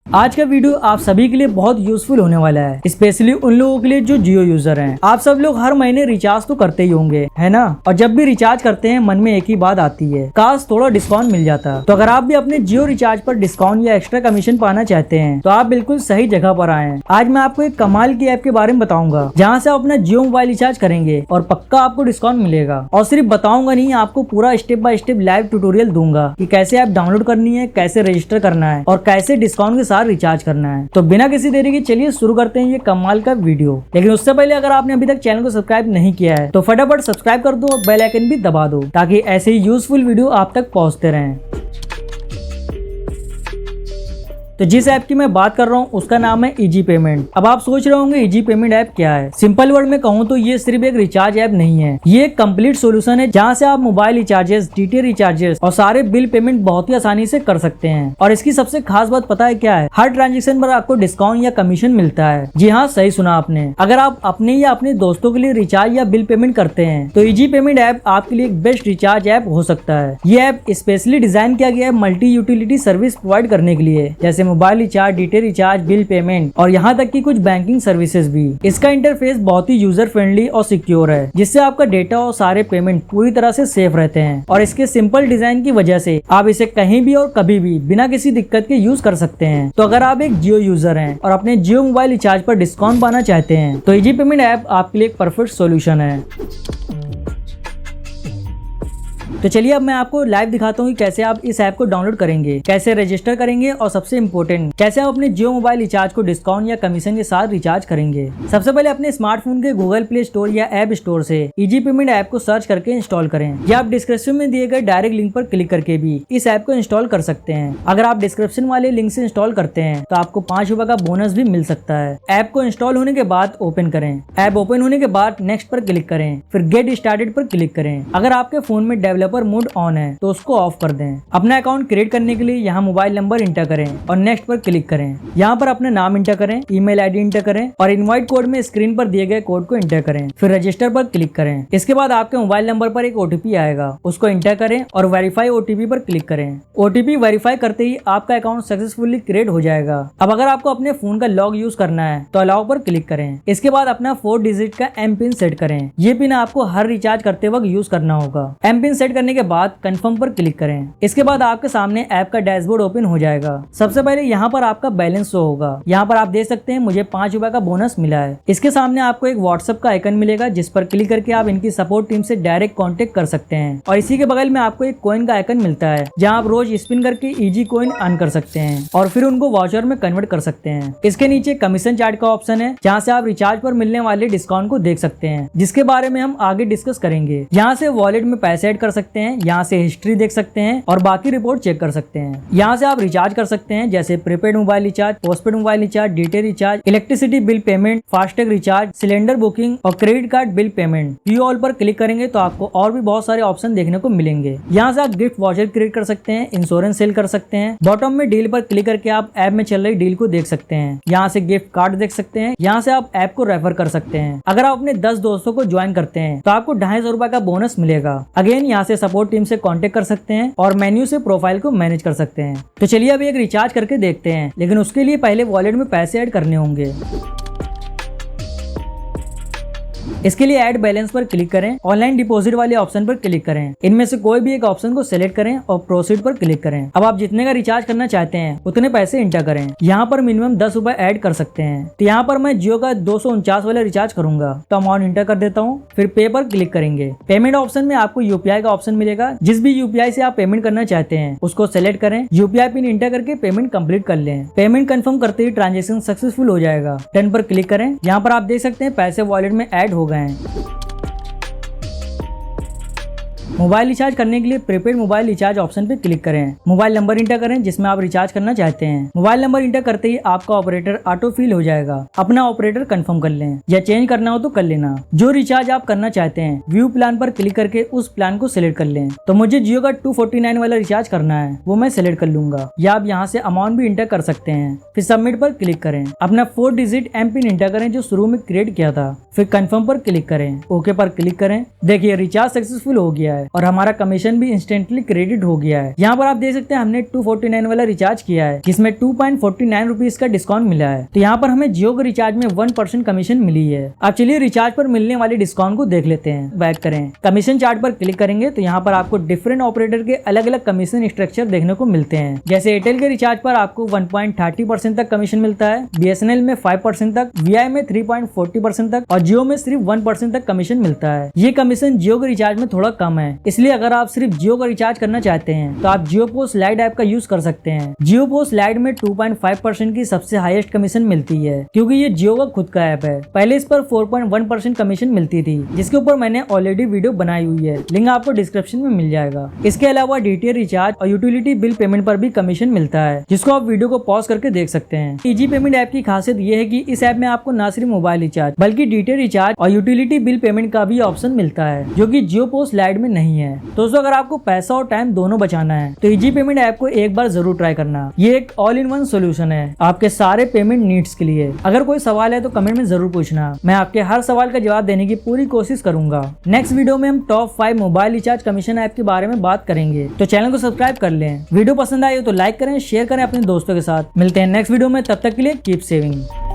आज का वीडियो आप सभी के लिए बहुत यूजफुल होने वाला है, स्पेशली उन लोगों के लिए जो जियो यूजर हैं। आप सब लोग हर महीने रिचार्ज तो करते ही होंगे, है ना। और जब भी रिचार्ज करते हैं मन में एक ही बात आती है, काश थोड़ा डिस्काउंट मिल जाता। तो अगर आप भी अपने जियो रिचार्ज पर डिस्काउंट या एक्स्ट्रा कमीशन पाना चाहते हैं तो आप बिल्कुल सही जगह पर आए हैं। आज मैं आपको एक कमाल की ऐप के बारे में बताऊंगा जहाँ से आप अपना जियो मोबाइल रिचार्ज करेंगे और पक्का आपको डिस्काउंट मिलेगा। और सिर्फ बताऊंगा नहीं, आपको पूरा step by step live tutorial दूंगा कि कैसे ऐप डाउनलोड करनी है, कैसे रजिस्टर करना है और कैसे डिस्काउंट के साथ रिचार्ज करना है। तो बिना किसी देरी के चलिए शुरू करते हैं ये कमाल का वीडियो। लेकिन उससे पहले अगर आपने अभी तक चैनल को सब्सक्राइब नहीं किया है तो फटाफट सब्सक्राइब कर दो और बेल आइकन भी दबा दो ताकि ऐसे ही यूजफुल वीडियो आप तक पहुंचते रहें। तो जिस ऐप की मैं बात कर रहा हूँ उसका नाम है इजी पेमेंट। अब आप सोच रहे होंगे इजी पेमेंट ऐप क्या है। सिंपल वर्ड में कहूँ तो ये सिर्फ एक रिचार्ज ऐप नहीं है, ये एक कंप्लीट सोल्यूशन है जहाँ से आप मोबाइल रिचार्जेस, डीटीएच रिचार्जेस और सारे बिल पेमेंट बहुत ही आसानी से कर सकते हैं। और इसकी सबसे खास बात पता है क्या है? हर ट्रांजेक्शन पर आपको डिस्काउंट या कमीशन मिलता है। जी हाँ, सही सुना आपने। अगर आप अपने या अपने दोस्तों के लिए रिचार्ज या बिल पेमेंट करते हैं तो इजी पेमेंट ऐप आपके लिए एक बेस्ट रिचार्ज ऐप हो सकता है। ये ऐप स्पेशली डिजाइन किया गया है मल्टी यूटिलिटी सर्विस प्रोवाइड करने के लिए, जैसे mobile recharge, DTH recharge, bill payment और यहाँ तक कि कुछ बैंकिंग सर्विसेज भी। इसका इंटरफेस बहुत ही यूजर फ्रेंडली और सिक्योर है जिससे आपका डेटा और सारे पेमेंट पूरी तरह से सेफ रहते हैं। और इसके सिंपल डिजाइन की वजह से आप इसे कहीं भी और कभी भी बिना किसी दिक्कत के यूज कर सकते हैं। तो अगर आप एक जियो यूजर हैं और अपने जियो मोबाइल रिचार्ज पर डिस्काउंट पाना चाहते हैं तो इजी पेमेंट ऐप आपके लिए एक परफेक्ट सोल्यूशन है। तो चलिए अब मैं आपको लाइव दिखाता हूँ कि कैसे आप इस ऐप को डाउनलोड करेंगे, कैसे रजिस्टर करेंगे और सबसे इम्पोर्टेंट कैसे आप अपने जियो मोबाइल रिचार्ज को डिस्काउंट या कमीशन के साथ रिचार्ज करेंगे। सबसे पहले अपने स्मार्टफोन के गूगल प्ले स्टोर या ऐप स्टोर से इजी पेमेंट ऐप को सर्च करके इंस्टॉल करें, या आप डिस्क्रिप्शन में दिए गए डायरेक्ट लिंक पर क्लिक करके भी इस ऐप को इंस्टॉल कर सकते हैं। अगर आप डिस्क्रिप्शन वाले लिंक से इंस्टॉल करते हैं तो आपको ₹5 का बोनस भी मिल सकता है। ऐप को इंस्टॉल होने के बाद ओपन करें। ऐप ओपन होने के बाद नेक्स्ट पर क्लिक करें, फिर गेट स्टार्टेड पर क्लिक करें। अगर आपके फोन में डेवलपर मोड ऑन है तो उसको ऑफ कर दें। अपना अकाउंट क्रिएट करने के लिए यहाँ मोबाइल नंबर इंटर करें और नेक्स्ट पर क्लिक करें। यहाँ पर अपना नाम इंटर करें, ईमेल आईडी इंटर करें और इनवाइट कोड में स्क्रीन पर दिए गए कोड को इंटर करें। फिर रजिस्टर पर क्लिक करें। इसके बाद आपके मोबाइल नंबर पर एक ओटीपी आएगा, उसको इंटर करें और वेरीफाई ओटीपी पर क्लिक करें। ओटीपी वेरीफाई करते ही आपका अकाउंट सक्सेसफुली क्रिएट हो जाएगा। अब अगर आपको अपने फोन का लॉग यूज करना है तो अलाउ पर क्लिक करें। इसके बाद अपना 4 डिजिट का एम पिन सेट करें। ये पिन आपको हर रिचार्ज करते वक्त यूज करना होगा। एम पिन सेट करने के बाद कंफर्म पर क्लिक करें। इसके बाद आपके सामने ऐप का डैशबोर्ड ओपन हो जाएगा। सबसे पहले यहाँ पर आपका बैलेंस शो होगा। यहाँ पर आप देख सकते हैं मुझे ₹5 का बोनस मिला है। इसके सामने आपको एक व्हाट्सएप का आइकन मिलेगा जिस पर क्लिक करके आप इनकी सपोर्ट टीम से डायरेक्ट कांटेक्ट कर सकते हैं। और इसी के बगल में आपको एक कॉइन का आइकन मिलता है जहाँ आप रोज स्पिन करके इजी कॉइन अर्न कर सकते हैं और फिर उनको वाउचर में कन्वर्ट कर सकते हैं। इसके नीचे कमीशन चार्ट का ऑप्शन है जहाँ से आप रिचार्ज पर मिलने वाले डिस्काउंट को देख सकते हैं, जिसके बारे में हम आगे डिस्कस करेंगे। यहाँ से वॉलेट में पैसे ऐड कर सकते हैं, यहाँ से हिस्ट्री देख सकते हैं और बाकी रिपोर्ट चेक कर सकते हैं। यहाँ से आप रिचार्ज कर सकते हैं जैसे prepaid mobile recharge, postpaid mobile recharge, DTH recharge, electricity bill payment, FASTag recharge, cylinder booking और credit card bill payment. View all पर क्लिक करेंगे तो आपको और भी बहुत सारे ऑप्शन देखने को मिलेंगे। यहाँ से आप गिफ्ट वाउचर क्रिएट कर सकते हैं, इंश्योरेंस सेल कर सकते हैं। बॉटम में डील पर क्लिक करके आप ऐप में चल रही डील को देख सकते हैं। यहाँ से गिफ्ट कार्ड देख सकते हैं। यहाँ से आप ऐप को रेफर कर सकते हैं। अगर आप अपने 10 दोस्तों को ज्वाइन करते हैं तो आपको ₹250 का बोनस मिलेगा। अगेन यहाँ से सपोर्ट टीम से कॉन्टेक्ट कर सकते हैं और मेन्यू से प्रोफाइल को मैनेज कर सकते हैं। तो चलिए अब एक रिचार्ज करके देखते हैं, लेकिन उसके लिए पहले वॉलेट में पैसे ऐड करने होंगे। इसके लिए ऐड बैलेंस पर क्लिक करें, ऑनलाइन डिपॉजिट वाले ऑप्शन पर क्लिक करें। इनमें से कोई भी एक ऑप्शन को सिलेक्ट करें और प्रोसीड पर क्लिक करें। अब आप जितने का रिचार्ज करना चाहते हैं उतने पैसे इंटर करें। यहाँ पर मिनिमम ₹10 ऐड कर सकते हैं। तो यहाँ पर मैं जियो का 249 वाला रिचार्ज करूंगा तो अमाउंट इंटर कर देता हूँ। फिर पे पर क्लिक करेंगे। पेमेंट ऑप्शन में आपको यूपीआई का ऑप्शन मिलेगा। जिस भी यूपीआई से आप पेमेंट करना चाहते हैं उसको सिलेक्ट करें, यूपीआई पिन इंटर करके पेमेंट कंप्लीट कर लें। पेमेंट कंफर्म करते ही ट्रांजेक्शन सक्सेसफुल हो जाएगा। डन पर क्लिक करें। यहाँ पर आप देख सकते हैं पैसे वॉलेट में ऐड हो गए हैं। मोबाइल रिचार्ज करने के लिए प्रीपेड मोबाइल रिचार्ज ऑप्शन पे क्लिक करें। मोबाइल नंबर इंटर करें जिसमें आप रिचार्ज करना चाहते हैं। मोबाइल नंबर इंटर करते ही आपका ऑपरेटर ऑटो फिल हो जाएगा। अपना ऑपरेटर कंफर्म कर लें, या चेंज करना हो तो कर लेना। जो रिचार्ज आप करना चाहते हैं व्यू प्लान पर क्लिक करके उस प्लान को सिलेक्ट कर लें। तो मुझे जियो का 249 वाला रिचार्ज करना है, वो मैं सिलेक्ट कर लूंगा। या आप यहाँ से अमाउंट भी इंटर कर सकते हैं। फिर सबमिट पर क्लिक करें। अपना 4 डिजिट एम पिन इंटर करें जो शुरू में क्रिएट किया था। फिर कंफर्म पर क्लिक करें, ओके पर क्लिक करें। देखिए रिचार्ज सक्सेसफुल हो गया है। है और हमारा कमीशन भी इंस्टेंटली क्रेडिट हो गया है। यहाँ पर आप देख सकते हैं हमने 249 वाला रिचार्ज किया है जिसमें 2.49 रुपीज का डिस्काउंट मिला है। तो यहाँ पर हमें जियो के रिचार्ज में 1% कमीशन मिली है। अब चलिए रिचार्ज पर मिलने वाले डिस्काउंट को देख लेते हैं। बैक करें, कमीशन चार्ट पर क्लिक करेंगे तो यहाँ पर आपको डिफरेंट ऑपरेटर के अलग अलग कमीशन स्ट्रक्चर देखने को मिलते हैं। जैसे एयरटेल के रिचार्ज पर आपको 1.30% तक कमीशन मिलता है, BSNL में 5% तक, VI में 3.40% तक और जियो में सिर्फ 1% तक कमीशन मिलता है। ये कमीशन जियो के रिचार्ज में थोड़ा कम है, इसलिए अगर आप सिर्फ जियो का रिचार्ज करना चाहते हैं तो आप जियो पोस्ट लाइट ऐप का यूज कर सकते हैं। जियो पोस्ट लाइट में 2.5% की सबसे हाईएस्ट कमीशन मिलती है क्योंकि ये जियो का खुद का ऐप है। पहले इस पर 4.1% कमीशन मिलती थी जिसके ऊपर मैंने ऑलरेडी वीडियो बनाई हुई है, लिंक आपको डिस्क्रिप्शन में मिल जाएगा। इसके अलावा DTH रिचार्ज और यूटिलिटी बिल पेमेंट पर भी कमीशन मिलता है जिसको आप वीडियो को पॉज करके देख सकते हैं। इजी पेमेंट ऐप की खासियत ये है कि इस ऐप में आपको न सिर्फ मोबाइल रिचार्ज बल्कि DTH रिचार्ज और यूटिलिटी बिल पेमेंट का भी ऑप्शन मिलता है जो कि जियो पोस्ट लाइट में नहीं है। दोस्तों अगर आपको पैसा और टाइम दोनों बचाना है तो इजी पेमेंट ऐप को एक बार जरूर ट्राई करना। ये एक ऑल इन वन सोल्यूशन है आपके सारे पेमेंट नीड्स के लिए। अगर कोई सवाल है तो कमेंट में जरूर पूछना, मैं आपके हर सवाल का जवाब देने की पूरी कोशिश करूंगा। नेक्स्ट वीडियो में हम top 5 mobile recharge commission app के बारे में बात करेंगे, तो चैनल को सब्सक्राइब कर लें। वीडियो पसंद आई हो तो लाइक करें, शेयर करें अपने दोस्तों के साथ। मिलते हैं नेक्स्ट वीडियो में, तब तक के लिए कीप सेविंग।